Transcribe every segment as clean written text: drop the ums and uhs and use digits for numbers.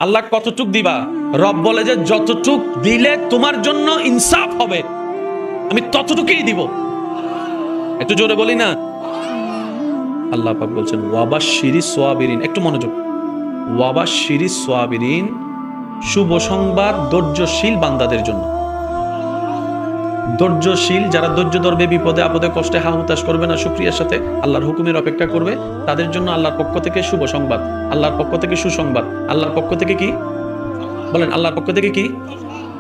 আল্লাহ কতটুক দিবা? রব বলে যে যতটুক দিলে তোমার জন্য ইনসাফ হবে আমি ততটুকুই দিব। একটু জোরে বলি না? আল্লাহ পাক বলছেন ওয়াবাশশিরিস সাবিরিন, একটু মনোযোগ। ওয়াবাশশিরিস সাবিরিন, শুভ সংবাদ ধৈর্যশীল বান্দাদের জন্য। ধৈর্যশীল যারা ধৈর্য ধরবে, বিপদে আপদে কষ্টে হা হুতাশ করবে না, শুকরিয়ার সাথে আল্লাহর হুকুমের অপেক্ষা করবে, তাদের জন্য আল্লাহর পক্ষ থেকে শুভ সংবাদ, আল্লাহর পক্ষ থেকে সুসংবাদ। আল্লাহর পক্ষ থেকে কি বলেন? আল্লাহর পক্ষ থেকে কি?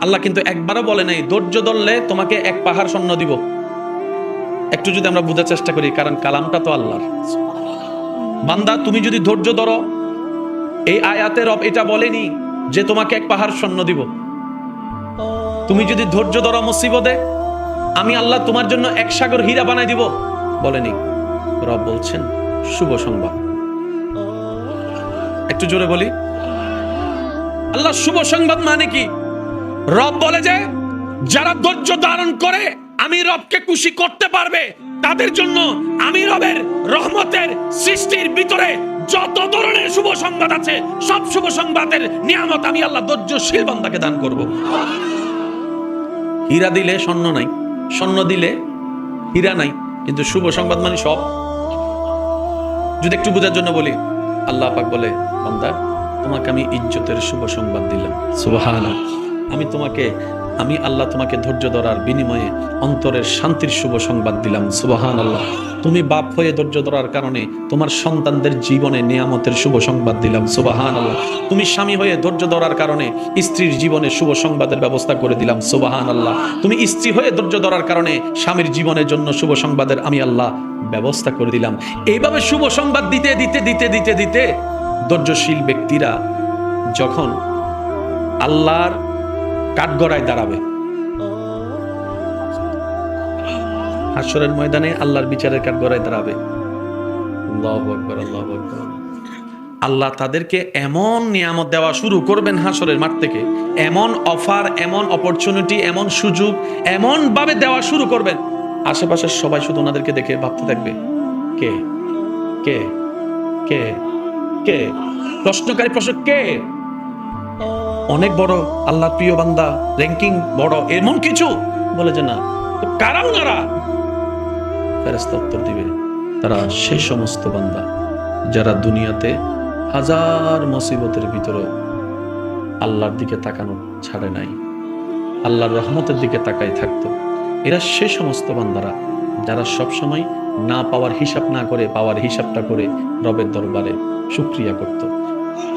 আল্লাহ কিন্তু একবারও বলে নাই ধৈর্য ধরলে তোমাকে এক পাহাড় স্বর্ণ দিব। একটু যদি আমরা বোঝার চেষ্টা করি, কারণ কালামটা তো আল্লাহর। বান্দা তুমি যদি ধৈর্য ধরো, এই আয়াতে রব এটা বলেনি যে তোমাকে এক পাহাড় স্বর্ণ দিব। তুমি যদি ধৈর্য ধরো মুসিবতে, আমি আল্লাহ তোমার জন্য এক সাগর হীরা বানাই দিব, বলেনি। রব বলছেন শুভ সংবাদ। একটু জোরে বলি, আল্লাহ শুভ সংবাদ মানে কি? রব বলে যে যারা ধৈর্য ধারণ করে আমি রবকে খুশি করতে পারবে, তাদের জন্য আমি রবের রহমতের সৃষ্টির ভিতরে যত ধরনের শুভ সংবাদ আছে, সব শুভ সংবাদের নিয়ামত আমি আল্লাহ ধৈর্যশীল বান্দাকে দান করব। হীরা দিলে স্বর্ণ নাই, স্বর্ণ দিলে হীরা নাই, কিন্তু শুভ সংবাদ মানে সব। যদি একটু বোঝার জন্য বলি, আল্লাহ পাক বলে বান্দা তোমাকে আমি ইজ্জতের শুভ সংবাদ দিলাম, সুবহানাল্লাহ। আমি আল্লাহ তোমাকে ধৈর্য ধরার বিনিময়ে অন্তরের শান্তির শুভ সংবাদ দিলাম, সুবহানাল্লাহ। তুমি বাপ হয়ে ধৈর্য ধরার কারণে তোমার সন্তানদের জীবনে নিয়ামতের শুভ সংবাদ দিলাম, সুবহানাল্লাহ। তুমি স্বামী হয়ে ধৈর্য ধরার কারণে স্ত্রীর জীবনে শুভ সংবাদের ব্যবস্থা করে দিলাম, সুবহানাল্লাহ। তুমি স্ত্রী হয়ে ধৈর্য ধরার কারণে স্বামীর জীবনের জন্য শুভ সংবাদের আমি আল্লাহ ব্যবস্থা করে দিলাম। এইভাবে শুভ সংবাদ দিতে দিতে দিতে দিতে দিতে ধৈর্যশীল ব্যক্তিরা যখন আল্লাহর কাঠগড়ায় দাঁড়াবে, হাশরের ময়দানে আল্লাহর বিচারের কাঠগড়ায় দাঁড়াবে, আল্লাহু আকবার, আল্লাহু আকবার, আল্লাহ তাদেরকে এমন নিয়ামত দেওয়া শুরু করবেন হাশরের মাঠ থেকে, এমন অফার, এমন অপরচুনিটি, এমন সুযোগ এমন ভাবে দেওয়া শুরু করবেন, আশেপাশের সবাই শুধু ওনাদেরকে দেখে ভাবতে থাকবে কে কে কে কে? প্রশ্নকারী প্রশ্ন কে? অনেক বড় আল্লাহর প্রিয় বান্দা, র্যাঙ্কিং বড়, এমন কিছু বলে যে না, তো কারা ওনারা? ফেরেশতা উত্তর দিবে তারা সেই সমস্ত বান্দা যারা দুনিয়াতে হাজার মুসিবতের ভিতরে আল্লাহর দিকে তাকানো ছাড়ে নাই, আল্লাহর রহমতের দিকে তাকাই থাকতো। এরা সেই সমস্ত বান্দারা যারা সবসময় না পাওয়ার হিসাব না করে পাওয়ার হিসাবটা করে রবের দরবারে শুকরিয়া করত।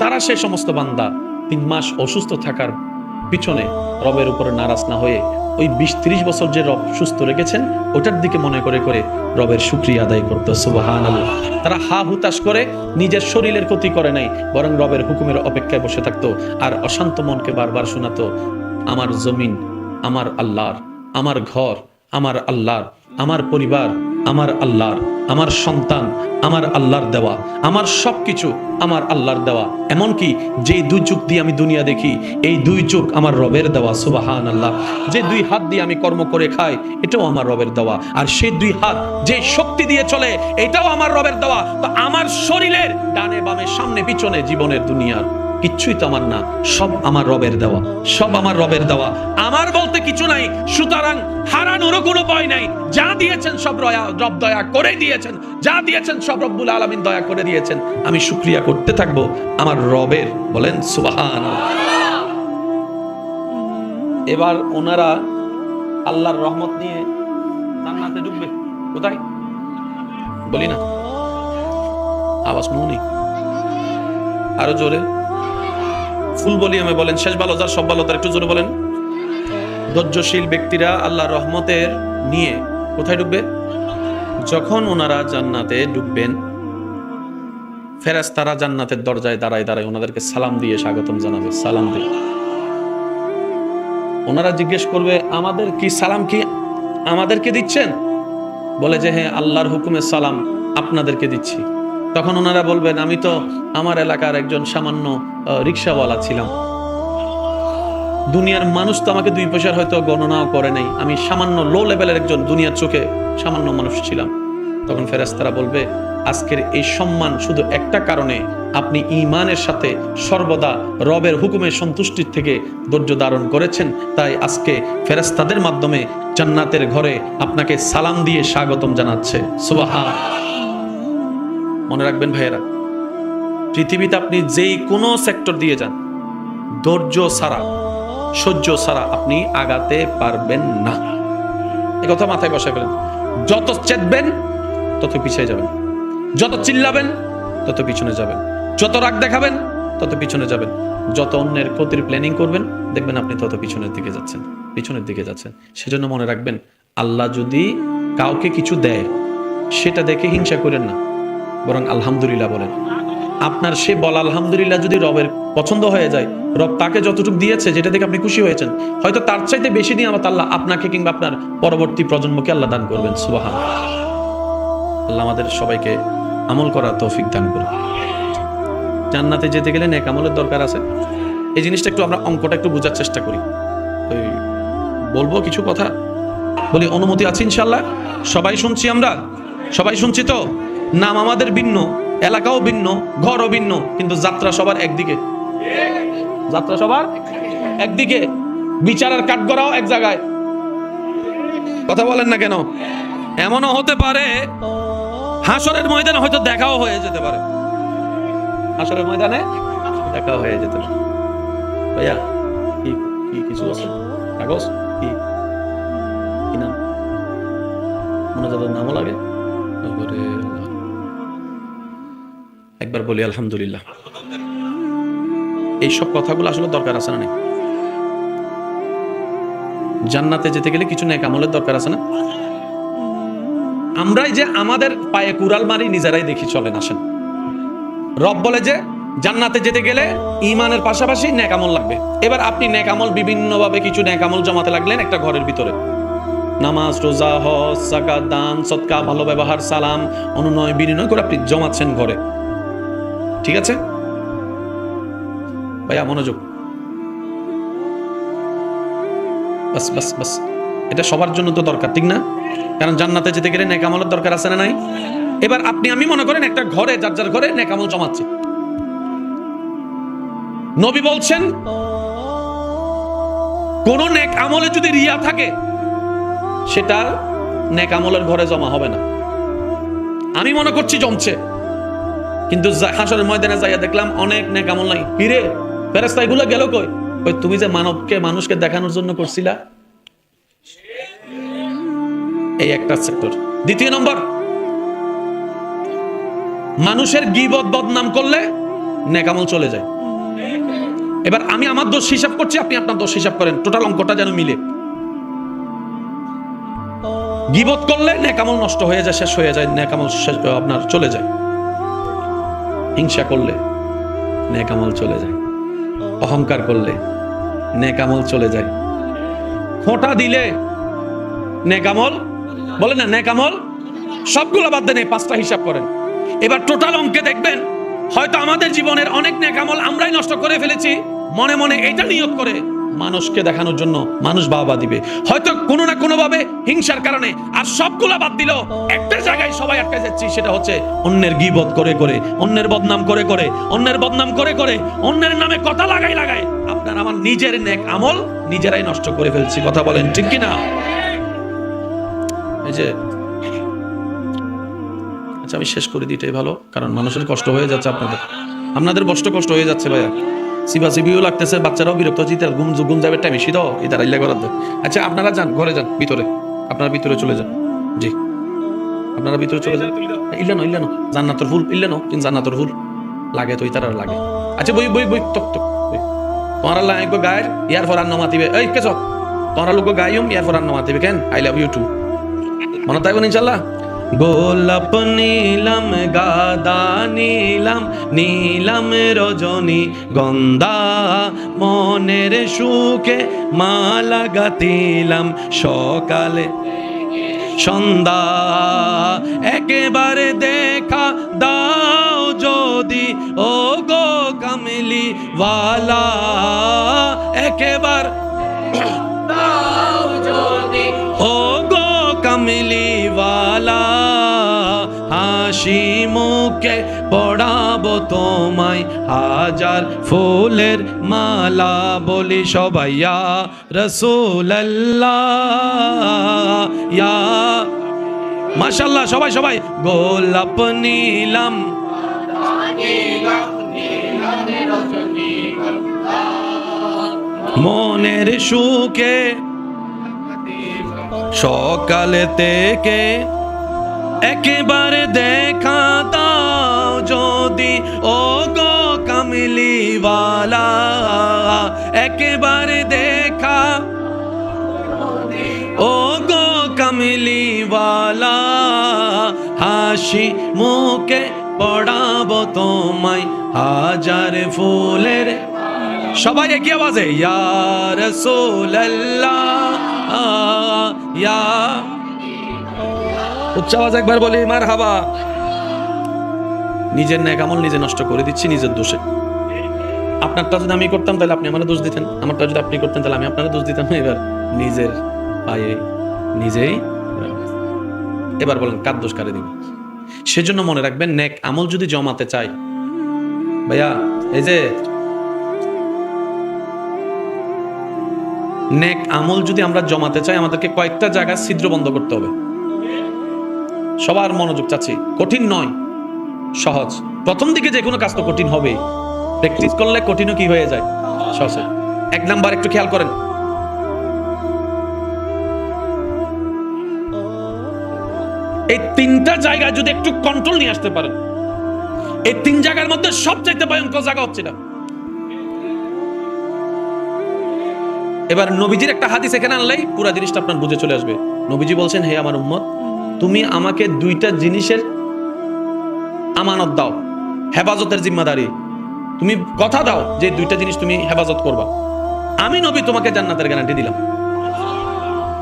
তারা সেই সমস্ত বান্দা 3 মাস অসুস্থ থাকার পিছনে রবের উপরে নারাজ না হয়ে ওই 20-30 বছর যে রব সুস্থ রেখেছেন ওটার দিকে মনে করে করে রবের শুকরিয়া আদায় করতো, সুবহানাল্লাহ। তারা হা হুতাশ করে নিজের শরীরের ক্ষতি করে নাই, বরং রবের হুকুমের অপেক্ষায় বসে থাকতো আর অশান্ত মনকে বারবার শোনাতো আমার জমিন আমার আল্লাহর, আমার ঘর আমার আল্লাহর, আমার পরিবার আমার আল্লাহর, আমার সন্তান আমার আল্লাহর দেওয়া, আমার সবকিছু আমার আল্লাহর দেওয়া। এমনকি যেই 2 চোখ দিয়ে আমি দুনিয়া দেখি, এই 2 চোখ আমার রবের দেওয়া, সুবহানাল্লাহ। যে 2 হাত দিয়ে আমি কর্ম করে খাই, এটাও আমার রবের দেওয়া। আর সেই 2 হাত যে শক্তি দিয়ে চলে, এটাও আমার রবের দেওয়া। তো আমার শরীরের ডানে বামে সামনে পিছনে জীবনের দুনিয়ার কিচ্ছুই তো আমার না, সব আমার রবের দেওয়া, সব আমার রবের দেওয়া। আমার বলতে কিছু নাই, সুতরাং হারানোরও কোনো ভয় নাই। যা দিয়েছেন সব রব দয়া করে দিয়েছেন, যা দিয়েছেন সব রব্বুল আলামিন দয়া করে দিয়েছেন। আমি শুকরিয়া করতে থাকবো আমার রবের, বলেন সুবহানাল্লাহ। এবার ওনারা আল্লাহর রহমত নিয়ে জান্নাতে ঢুকবে। কোথায় বলি না? আওয়াজ মনে আরো জোরে, ফুল ভলিউমে বলেন, শেষ ভালো যার সব ভালো তার, একটু জোরে বলেন। ধৈর্যশীল ব্যক্তিরা আল্লাহর রহমতের নিয়ে কোথায় ঢুকবে? যখন ওনারা জান্নাতে ঢুকবেন, ফেরেশতারা জান্নাতের দরজায় দাঁড়ায় দাঁড়ায় ওনাদেরকে সালাম দিয়ে স্বাগতম জানাবে, সালাম দিয়ে। ওনারা জিজ্ঞেস করবে আমাদের কি সালাম কি আমাদেরকে দিচ্ছেন? বলে যে হ্যাঁ, আল্লাহর হুকুমে সালাম আপনাদেরকে দিচ্ছি। তখন ওনারা বলবেন আমি তো আমার এলাকার একজন সামান্য রিক্সাওয়ালা ছিলাম, দুনিয়ার মানুষ তো আমাকে 2 পয়সার হয়তো গণনাও করে নাই, আমি সামান্য লো লেভেলের একজন দুনিয়ার চোখে সামান্য মানুষ ছিলাম। তখন ফেরেশতারা বলবে, আজকের এই সম্মান শুধু একটা কারণে, আপনি ঈমানের সাথে সর্বদা রবের হুকুমের সন্তুষ্টির থেকে ধৈর্য ধারণ করেছেন, তাই আজকে ফেরেশতাদের মাধ্যমে জান্নাতের ঘরে আপনাকে সালাম দিয়ে স্বাগতম জানাচ্ছে। সুবহান। মনে রাখবেন ভাইয়েরা, পৃথিবীতে আপনি যেই কোনো সেক্টর দিয়ে যান, ধৈর্য ছাড়া, সহ্য ছাড়া আপনি আগাতে পারবেন না। এই কথা মাথায় বসায় ফেলেন। যত চেতবেন তত পিছিয়ে যাবেন, যত চিল্লাবেন তত পিছনে যাবেন, যত রাগ দেখাবেন তত পিছনে যাবেন, যত অন্যের ক্ষতির প্ল্যানিং করবেন দেখবেন আপনি তত পিছনের দিকে যাচ্ছেন। সেজন্য মনে রাখবেন, আল্লাহ যদি কাউকে কিছু দেয় সেটা দেখে হিংসা করেন না, বরং আলহামদুলিল্লাহ বলেন। আপনার সে বলা আলহামদুলিল্লাহ যদি রবের পছন্দ হয়ে যায়, রব তাকে যতটুকু দিয়েছে যেটা দেখে আপনি খুশি হয়েছেন, হয়তো তার চাইতে বেশি নিয়ামত আল্লাহ আপনাকে কিংবা আপনার পরবর্তী প্রজন্মকে আল্লাহ দান করবেন। সুবহানাল্লাহ। আল্লাহ আমাদের সবাইকে আমল করার তৌফিক দান করুন। জান্নাতে যেতে গেলে নেক আমলের দরকার আছে। এই জিনিসটা একটু আমরা অঙ্কটা একটু বোঝার চেষ্টা করি। বলবো কিছু কথা, বলি অনুমতি আছে ইনশাআল্লাহ? সবাই শুনছি, আমরা সবাই শুনছি তো? নাম আমাদের ভিন্ন, এলাকাও ভিন্ন, ঘরও ভিন্ন, কিন্তু যাত্রা সবার একদিকে, বিচারের কাঠগড়াও এক জায়গায়। কথা বলেন না কেন? এমনও হতে পারে হাসরের ময়দানে হয়তো দেখাও হয়ে যেতে পারে, ভাইয়া কি কিছু আছে? কাগজ কি নাম? মোনাজাতের নামও লাগে। একবার বলি আলহামদুলিল্লাহ। এইসব কথাগুলো আসলে দরকার আছে না? জান্নাতে যেতে গেলে কিছু নেক আমলের দরকার আছে না? আমরাই যে আমাদের পায়ে কুড়াল মারি নিজেরাই দেখি, চলেন আসেন। রব বলে যে জান্নাতে যেতে গেলে ঈমানের পাশাপাশি নেক আমল লাগবে। এবার আপনি নেক আমল বিভিন্নভাবে কিছু নেক আমল জমাতে লাগলেন একটা ঘরের ভিতরে। নামাজ, রোজা, হজ, যাকাত, দান, সদকা, ভালো ব্যবহার, সালাম, অনুনয় বিনিময় করে আপনি জমাচ্ছেন ঘরে। ঠিক আছে ভাইয়া, মনোযোগ। বাস এটা সবার জন্য তো দরকার, ঠিক না? কারণ জান্নাতে যেতে গেলে নেক আমলের দরকার আছে না নাই? এবার আমি মনে করেন একটা ঘরে, যার ঘরে নেক আমল জমাচ্ছি। নবী বলছেন কোন নেক আমলে যদি রিয়া থাকে সেটা নেক আমলের ঘরে জমা হবে না। আমি মনে করছি জমছে, কিন্তু হাসরের ময়দানে যাইয়া দেখলাম অনেক নেক আমল নাই। কিরে ফেরেশতা এগুলো গেল কই? ওই তুমি যে মানুষকে দেখানোর জন্য করছিলা, এই একটা সেক্টর। দ্বিতীয় নম্বর, মানুষের গীবত বদনাম করলে নেক আমল চলে যায়। এবার আমি আমার দোষ হিসাব করছি, আপনি আপনার দোষ হিসাব করেন, টোটাল অঙ্কটা যেন মিলে। গীবত করলে নেক আমল নষ্ট হয়ে যায়, শেষ হয়ে যায়, নেক আমল আপনার চলে যায়। হিংসা করলে নেক আমল চলে যায়। অহংকার করলে নেক আমল চলে যায়। খোঁটা দিলে নেক আমল, বলে না নেক আমল, সবগুলো বাদ দেন, পাঁচটা হিসাব করেন। এবার টোটাল অঙ্কে দেখবেন হয়তো আমাদের জীবনের অনেক নেক আমল আমরাই নষ্ট করে ফেলেছি, মনে মনে এটা নিয়ত করে মানুষকে দেখানোর জন্য, মানুষ বাবা দিবে, হয়তো কোনো না কোনো ভাবে হিংসার কারণে। আর সবগুলা বাদ দিল, একটা জায়গায় সবাই আটকে যাচ্ছি, সেটা হচ্ছে অন্যের গীবত করে করে, অন্যের বদনাম করে করে, অন্যের নামে কথা লাগাই আপনার আমার নিজের নেক আমল নিজেরাই নষ্ট করে ফেলছি। কথা বলেন ঠিক কিনা? এই যে আচ্ছা, আমি শেষ করে দিতেই ভালো, কারণ মানুষের কষ্ট হয়ে যাচ্ছে, আপনাদের কষ্ট হয়ে যাচ্ছে ভাইয়া। সিবিও লাগতেছে, বাচ্চারাও বিরক্ত হচ্ছে, ঘুম যাবে টাইম বেশি দাও, এটা রাইলা করার। আচ্ছা আপনারা যান, ঘরে যান, আপনারা ভিতরে চলে যান। জি, আপনারা ভিতরে চলে যান। ইল্লানো জান্নাতুল ফুল, কিন্তু জান্নাতুল ফুল লাগে তো ইতার লাগে। আচ্ছা বই তক তোমার আল্লাহ একগো গায়ের ইয়ার ফরান নমাতিবে, এই কেছ তোমার লোক গাইম ইয়ার ফরান নমাতিবে কেন? আই লাভ ইউ টু, মনে থাকবেন ইনশাল্লাহ। গোলাপ নীলাম, গাদা নীলাম রজনী গন্ধা, মনের সুখে মালা গাতিলাম সকালে সন্ধ্যা। একেবারে দেখা দাও যদি ও গো কামলি ওয়ালা, একেবার দাও যদি ও গো কামলি ওয়ালা। তোমায় হাজার ফুলের মালা বলি সবাই ইয়া রাসূলুল্লাহ ইয়া মাশাআল্লাহ সবাই সবাই গোলাপ নীলাম মনের সুখে সকালে থেকে একেবারে দেখা দাও যদি ও গো কামলিওয়ালা একেবারে দেখা ও গো কামলিওয়ালা হাসি মুখে পড়াবো তোমায় হাজার ফুলের সবাই একই আওয়াজে ইয়া রাসূলুল্লাহ ইয়া উচ্চ আওয়াজ একবার বলি মারহাবা। নিজের নেক আমল নিজে নষ্ট করে দিচ্ছি নিজের দোষে। আপনারটা যদি আমি করতাম তাহলে আপনি আমারে দোষ দিতেন, আমারটা যদি আপনি করতেন তাহলে আমি আপনারে দোষ দিতাম। এবার নিজের পায়ে নিজেই এবার বলেন কার দোষ কারে দিব? সেজন্য মনে রাখবেন নেক আমল যদি জমাতে চাই ভাইয়া, এই যে নেক আমল যদি আমরা জমাতে চাই আমাদেরকে কয়েকটা জায়গায় ছিদ্র বন্ধ করতে হবে। সবার মনোযোগ চাচ্ছি, কঠিন নয়, সহজ। প্রথম দিকে যে কোনো কাজ তো কঠিন হবে, প্র্যাকটিস করলে কঠিনও কি হয়ে যায় সহজ। এক নাম্বার একটু খেয়াল করেন, এই তিনটা জায়গায় যদি একটু কন্ট্রোল নিয়ে আসতে পারেন, এই তিন জায়গার মধ্যে সবচাইতে ভয়ঙ্কর জায়গা হচ্ছে না। এবার নবীজির একটা হাদিস এখানে আনলেই পুরো জিনিসটা আপনার বুঝে চলে আসবে। নবীজি বলছেন, হে আমার উম্মত, তুমি আমাকে দুইটা জিনিসের আমানত দাও, হেফাজতের জিম্মাদারি। তুমি কথা দাও যে দুইটা জিনিস তুমি হেফাজত করবা, আমি নবী তোমাকে জান্নাতের গ্যারান্টি দিলাম।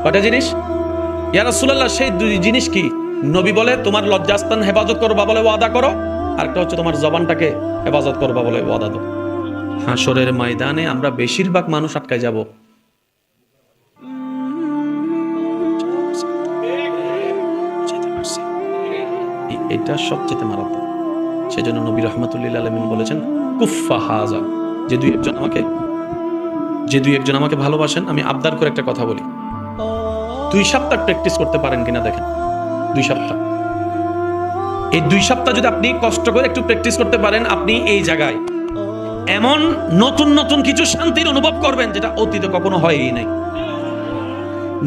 কয়টা জিনিস? ইয়া রাসূলুল্লাহ, সেই দুই জিনিস কি? নবী বলে, তোমার লজ্জাস্থান হেফাজত করবা বলে ওয়াদা করো, আর একটা হচ্ছে তোমার জবানটাকে হেফাজত করবা বলে ওয়াদা দাও। হাসরের ময়দানে আমরা বেশিরভাগ মানুষ আটকায় যাব। এটা সবচেয়ে মারাত্মক। সেজন্য নবী রাহমাতুল্লিল আলামিন বলেছেন, কুফফা হাযা, যে দুই একজন আমাকে ভালোবাসেন, আমি আবদার করে একটা কথা বলি, 2 সপ্তাহ প্র্যাকটিস করতে পারেন কিনা দেখেন। 2 সপ্তাহ, এই 2 সপ্তাহ যদি আপনি কষ্ট করে একটু প্র্যাকটিস করতে পারেন, আপনি এই জায়গায় এমন নতুন নতুন কিছু শান্তির অনুভব করবেন যেটা অতীতে কখনো হয়ই নাই।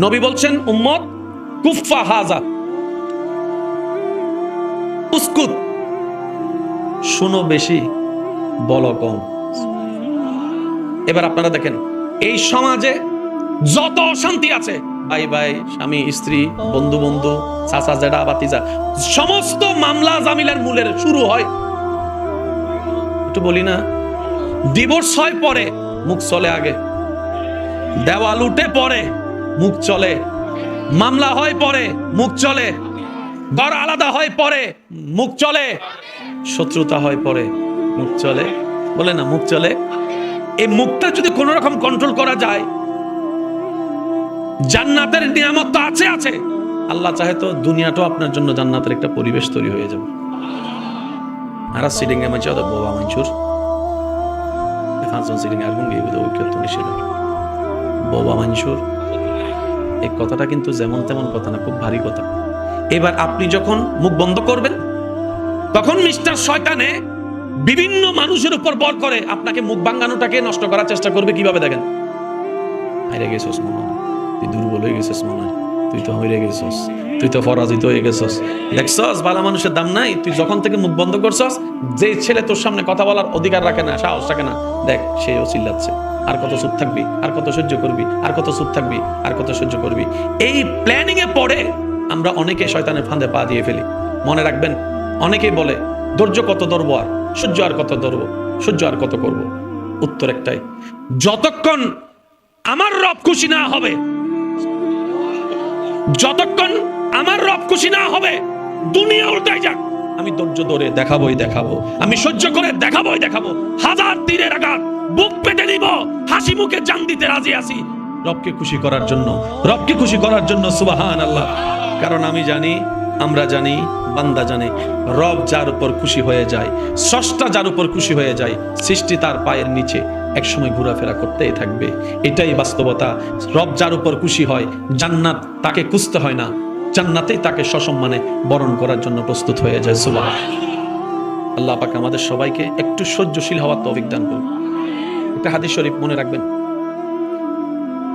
নবী বলছেন, উম্মত কুফফা হাযা, উসকুত, শুনো বেশি বলো কম। এবার আপনারা দেখেন, এই সমাজে যত অশান্তি আছে, ভাই ভাই, স্বামী স্ত্রী, বন্ধু বন্ধু, চাচা জেঠা বাতিজা, সমস্ত মামলা জামিলার মূলের শুরু হয়, একটু বলি না, ডিভোর্স হয় পরে, মুখ চলে আগে, দেওয়াল উঠে পরে, মুখ চলে, মামলা হয় পরে, মুখ চলে, ঘর আলাদা হয় পরে, মুখ চলে, শত্রুতা হয় পরে, মুখ চলে, বলে না মুখ চলে। এই মুখটা যদি কোন রকম কন্ট্রোল করা যায়, জান্নাতের নিয়ামত তো আছে আছে, আল্লাহ চাহে তো দুনিয়াটাও আপনার জন্য জান্নাতের একটা পরিবেশ তৈরি হয়ে যাবে। আর সিডিং এ মাঝে বাবা মানসুর ফাঁসন সিডিং আর গুঙ্গি বুঝে ঐক্যত নিষেধ বাবা মানসুর, এই কথাটা কিন্তু যেমন তেমন কথা না, খুব ভারী কথা। এবার আপনি যখন মুখ বন্ধ করবেন, তখন মিস্টার শয়তানে বিভিন্ন মানুষের উপর বর করে আপনাকে মুখ ভাঙানোটাকে নষ্ট করার চেষ্টা করবে। কিভাবে দেখেন, হাইরে গেছস মনে হয়, তুই দুর্বল হয়ে গেছিস মনে হয়, তুই তো হয়ে গেছিস, তুই তো পরাজিত হয়ে গেছিস, দেখছস ভালো মানুষের দাম নাই। তুই যখন থেকে মুখ বন্ধ করছস, যে ছেলে তোর সামনে কথা বলার অধিকার রাখে না, সাহস রাখে না, দেখ সেও চিল্লাচ্ছে। আর কত চুপ থাকবি, আর কত সহ্য করবি, আর কত চুপ থাকবি, আর কত সহ্য করবি। এই প্ল্যানিং এ পড়ে আমরা অনেকে শয়তানের ফাঁদে পা দিয়ে ফেলি। মনে রাখবেন, অনেকেই বলে ধৈর্য কত ধরবো, আর সহ্য আর কত ধরবো, সহ্য আর কত করব। উত্তর একটাই, যতক্ষণ আমার রব খুশি না হবে, যতক্ষণ আমার রব খুশি না হবে, দুনিয়া উল্টাই যাক, আমি ধৈর্য ধরে দেখাবোই দেখাবো, আমি সহ্য করে দেখাবোই দেখাবো। হাজার তীরের আঘাত বুক পেতে নিব, হাসি মুখে জান দিতে রাজি আছি, রবকে খুশি করার জন্য, রবকে খুশি করার জন্য। সুবহানাল্লাহ। কারণ আমি জানি আমরা জানি, বান্দা জানে, রব যার উপর খুশি হয়ে যায়, স্রষ্টা যার উপর খুশি হয়ে যায়, সৃষ্টি তার পায়ের নিচে একসময় ঘোরাফেরা করতেই থাকবে। এটাই বাস্তবতা। রব যার উপর খুশি হয়, জান্নাত তাকে খুঁজতে হয় না, জান্নাতেই তাকে সসম্মানে বরণ করার জন্য প্রস্তুত হয়ে যায়। সুবহানাল্লাহ। আল্লাহ পাক আমাদের সবাইকে একটু সহ্যশীল হওয়ার তৌফিক দান করুন। একটা হাদিস শরীফ মনে রাখবেন।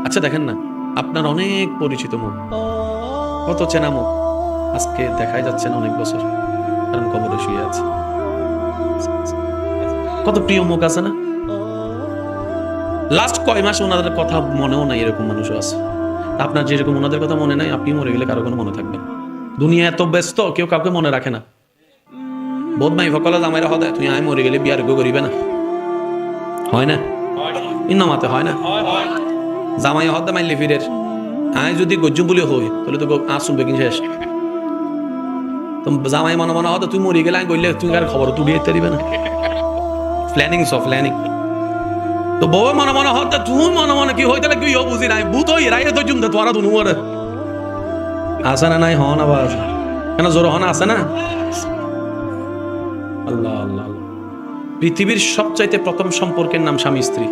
আচ্ছা দেখেন না, আপনার অনেক পরিচিত মুখ, কত চেনা মুখ, আজকে দেখাই যাচ্ছে না অনেক বছর, কারণ কবরে শুয়ে আছে। কত প্রিয় মুখ আছে না, লাস্ট কয় মাস ওনাদের কথা মনেও নাই, এরকম মানুষও আছে। আপনার যেরকম ওনাদের কথা মনে নাই, আপনি মরে গেলে কারো কোনো মনে থাকবে না। দুনিয়া এত ব্যস্ত, কেউ কাউকে মনে রাখে না। বোধ মাই ভকলা জামাইরা হদে তুই আয় মরে গেলে বিয়ার করিবে না, হয় না? ইন্নামাতে হয় না? জামাই হদে মাইলে ফিরের আয় যদি গজ্জু বলে হই তাহলে তো আসুন বেকিং শেষ। তো জামাই মনে মনে হতো তুই মরে গেলে আয় গইলে তুই আর খবর তুলিয়ে দিতে দিবে না। প্ল্যানিং সব প্ল্যানিং। তো বউ মনে মনে হতো তুই মনে মনে কি হইতে কি বুঝি নাই ভূত হই রাই তো জুমতে তোরা দুনু মরে আসে না নাই হন আবার কেন জোর হন আছে না। আল্লাহ আল্লাহ। পৃথিবীর সবচাইতে প্রথম সম্পর্কের নাম স্বামী স্ত্রী।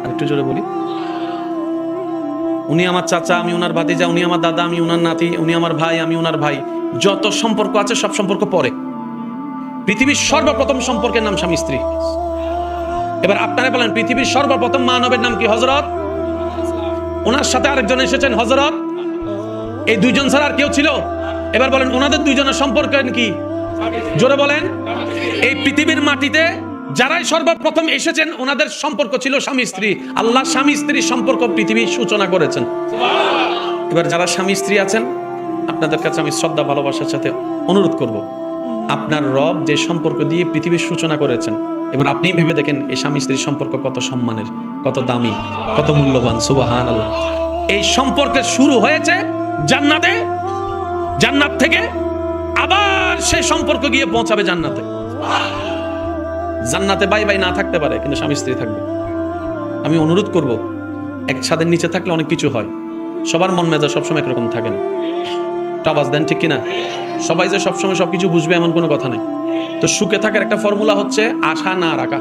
আরেকটু জোরে বলি, উনি আমার চাচা, আমি উনার ভাতিজা, উনি আমার দাদা, আমি উনার নাতি, উনি আমার ভাই, আমি উনার ভাই, যত সম্পর্ক আছে সব সম্পর্ক পরে। পৃথিবীর সর্বপ্রথম সম্পর্কের নাম স্বামী স্ত্রী। এবার আপনারা বলেন পৃথিবীর সর্বপ্রথম মানবের নাম কি? হযরত। ওনার সাথে আরেকজন এসেছেন হযরত। এই দুইজন ছাড়া আর কেউ ছিল? এবার বলেন ওনাদের দুইজনের সম্পর্ক কি? জোরে বলেন। এই পৃথিবীর মাটিতে যারাই সর্বপ্রথম এসেছেন ওনাদের সম্পর্ক ছিল স্বামী স্ত্রী। আল্লাহ স্বামী স্ত্রীর সম্পর্ক পৃথিবীর সূচনা করেছেন। এবার যারা স্বামী স্ত্রী আছেন আপনাদের কাছে আমি শ্রদ্ধা ভালোবাসার সাথে অনুরোধ করব, আপনার রব যে সম্পর্ক দিয়ে পৃথিবীর সূচনা করেছেন, এবার আপনি ভেবে দেখেন এই স্বামী স্ত্রীর সম্পর্ক কত সম্মানের, কত দামি, কত মূল্যবান। সুবহানাল্লাহ। এই সম্পর্কের শুরু হয়েছে জান্নাতে, জান্নাত থেকে আবার সেই সম্পর্ক গিয়ে পৌঁছাবে জান্নাতে। জান্নাতে বাই বাই না থাকতে পারে, কিন্তু স্বামী স্ত্রী থাকবে। আমি অনুরোধ করব, এক ছাদের নিচে থাকলে অনেক কিছু হয়, সবার মন মেজাজ সবসময় একরকম থাকে না। আওয়াজ দেন ঠিক কিনা? সবাই যে সবসময় সবকিছু বুঝবে এমন কোনো কথা নাই। তো সুখে থাকার একটা ফর্মুলা হচ্ছে আশা না রাখা।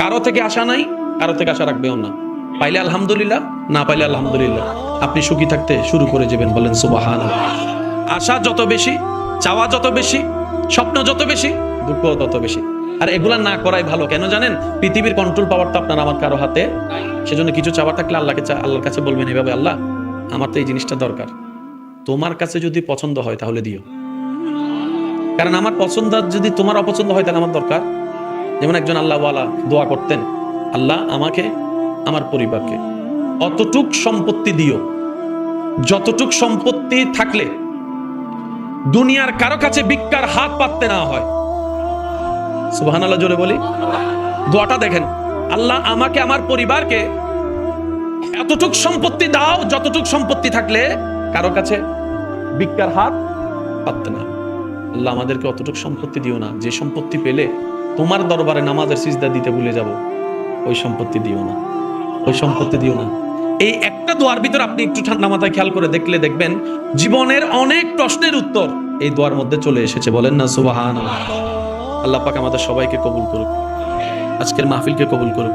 কারো থেকে আশা নাই, কারো থেকে আশা রাখবেও না। পাইলে আলহামদুলিল্লাহ, না পাইলে আলহামদুলিল্লাহ। আপনি সুখী থাকতে শুরু করে যাবেন, বলেন সুবহানাল্লাহ। আশা যত বেশি, চাওয়া যত বেশি, স্বপ্ন যত বেশি, দুঃখ তত বেশি। আর এগুলা না করাই ভালো। কেন জানেন? পৃথিবীর কন্ট্রোল পাওয়ার তো আপনার আমার কারো হাতে। সেজন্য কিছু চাওয়া থাকলে আল্লাহর কাছে বলবেন এভাবে, আল্লাহ আমার তো এই জিনিসটা দরকার, তোমার কাছে যদি পছন্দ হয় তাহলে দিও। কারণ আমার পছন্দ যদি তোমার অপছন্দ হয় তাহলে আমার দরকার। যেমন একজন আল্লাহওয়ালা দোয়া করতেন, আল্লাহ আমাকে, আমার পরিবারকে অতটুক সম্পত্তি দিও, যতটুক সম্পত্তি থাকলে দুনিয়ার কারো কাছে ভিক্ষার হাত পাততে না হয়। সুবহানাল্লাহ জোরে বলি। দোয়াটা দেখেন, আল্লাহ আমাকে, আমার পরিবারকে এতটুক সম্পত্তি দাও, যতটুক সম্পত্তি থাকলে কারো কাছে ভিক্ষার হাত পাততে না। আল্লাহ আমাদেরকে অতটুক সম্পত্তি দিও না যে সম্পত্তি পেলে তোমার দরবারে নামাজের সিজদা দিতে ভুলে যাব। ওই সম্পত্তি দিও না, ওই সম্পত্তি দিও না। এই একটা দোয়ার ভিতর আপনি একটু ঠান্ডা মাথায় খেয়াল করে দেখলে দেখবেন জীবনের অনেক প্রশ্নের উত্তর এই দোয়ার মধ্যে চলে এসেছে। বলেন না সুবহানাল্লাহ। আল্লাহ পাক আমাদের সবাইকে কবুল করুক, আজকের মাহফিলকে কবুল করুক।